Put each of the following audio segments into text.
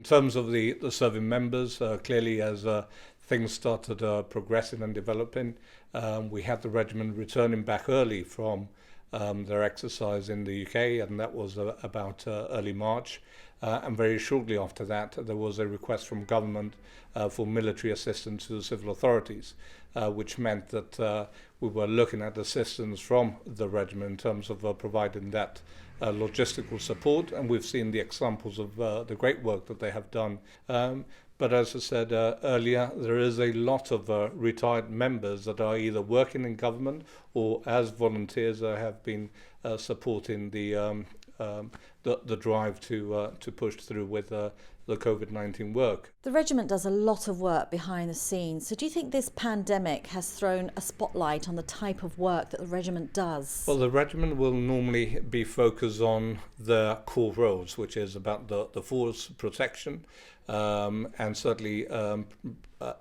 terms of the serving members, clearly as things started progressing and developing, we had the regiment returning back early from their exercise in the UK, and that was about early March. And very shortly after that, there was a request from government for military assistance to the civil authorities, which meant that we were looking at assistance from the regiment in terms of providing that logistical support, and we've seen the examples of the great work that they have done. But as I said earlier, there is a lot of retired members that are either working in government or as volunteers have been supporting the drive to push through with the COVID-19 work. The regiment does a lot of work behind the scenes. So do you think this pandemic has thrown a spotlight on the type of work that the regiment does? Well, the regiment will normally be focused on the core roles, which is about the force protection, and certainly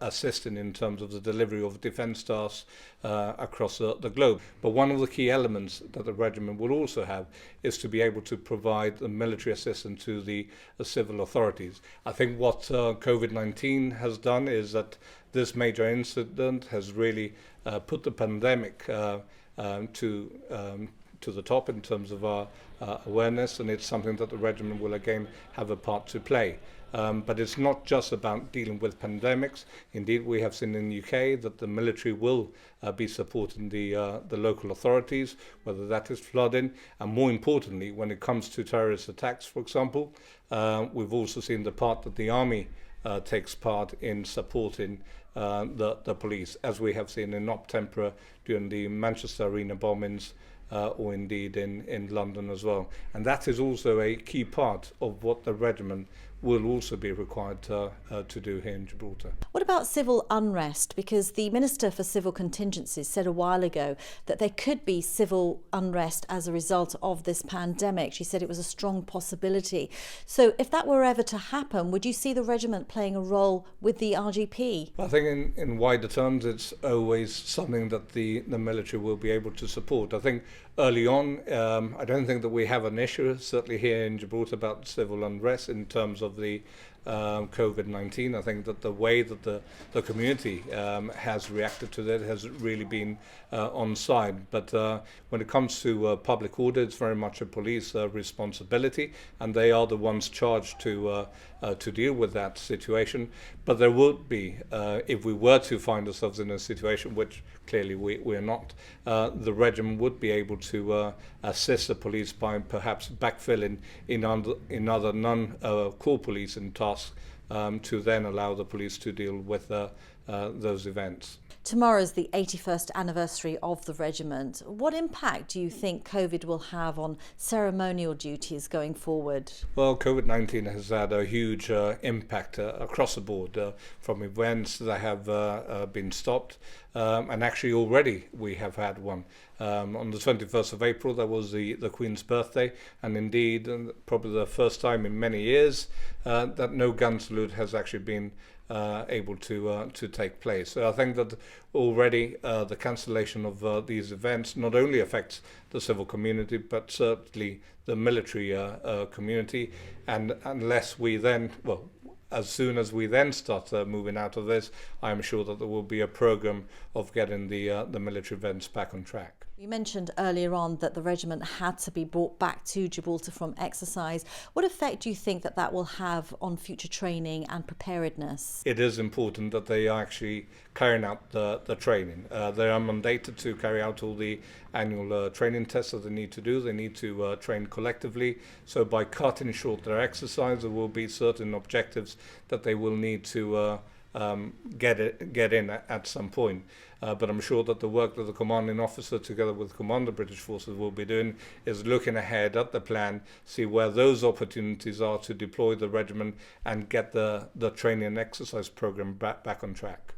assisting in terms of the delivery of defence tasks across the globe. But one of the key elements that the regiment will also have is to be able to provide the military assistance to the civil authorities. I think what COVID-19 has done is that this major incident has really put the pandemic to the top in terms of our awareness, and it's something that the regiment will again have a part to play. But it's not just about dealing with pandemics. Indeed, we have seen in the UK that the military will be supporting the local authorities, whether that is flooding, and more importantly, when it comes to terrorist attacks, for example, we've also seen the part that the army takes part in supporting the police, as we have seen in Op Tempora during the Manchester Arena bombings, or indeed in London as well. And that is also a key part of what the regiment will also be required to do here in Gibraltar. What about civil unrest? Because the Minister for Civil Contingencies said a while ago that there could be civil unrest as a result of this pandemic. She said it was a strong possibility. So if that were ever to happen, would you see the regiment playing a role with the RGP? I think in wider terms, it's always something that the military will be able to support. I think early on, I don't think that we have an issue, certainly here in Gibraltar, about civil unrest in terms of the COVID-19. I think that the way that the community has reacted to that has really been on side. But when it comes to public order, it's very much a police responsibility, and they are the ones charged to deal with that situation. But there would be, if we were to find ourselves in a situation, which clearly we're not, the regiment would be able to assist the police by perhaps backfilling in other non-core policing tasks, to then allow the police to deal with those events. Tomorrow's the 81st anniversary of the regiment. What impact do you think COVID will have on ceremonial duties going forward? Well, COVID-19 has had a huge impact across the board, from events that have been stopped, and actually already we have had one. On the 21st of April, that was the Queen's birthday, and indeed probably the first time in many years that no gun salute has actually been able to take place. So I think that already the cancellation of these events not only affects the civil community, but certainly the military community. And unless we then, well, as soon as we then start moving out of this, I'm sure that there will be a program of getting the military events back on track. You mentioned earlier on that the regiment had to be brought back to Gibraltar from exercise. What effect do you think that will have on future training and preparedness? It is important that they are actually carrying out the training. They are mandated to carry out all the annual training tests that they need to do. They need to train collectively. So by cutting short their exercise, there will be certain objectives that they will need to get in at some point. But I'm sure that the work that the commanding officer together with Commander British Forces will be doing is looking ahead at the plan, see where those opportunities are to deploy the regiment and get the training and exercise program back on track.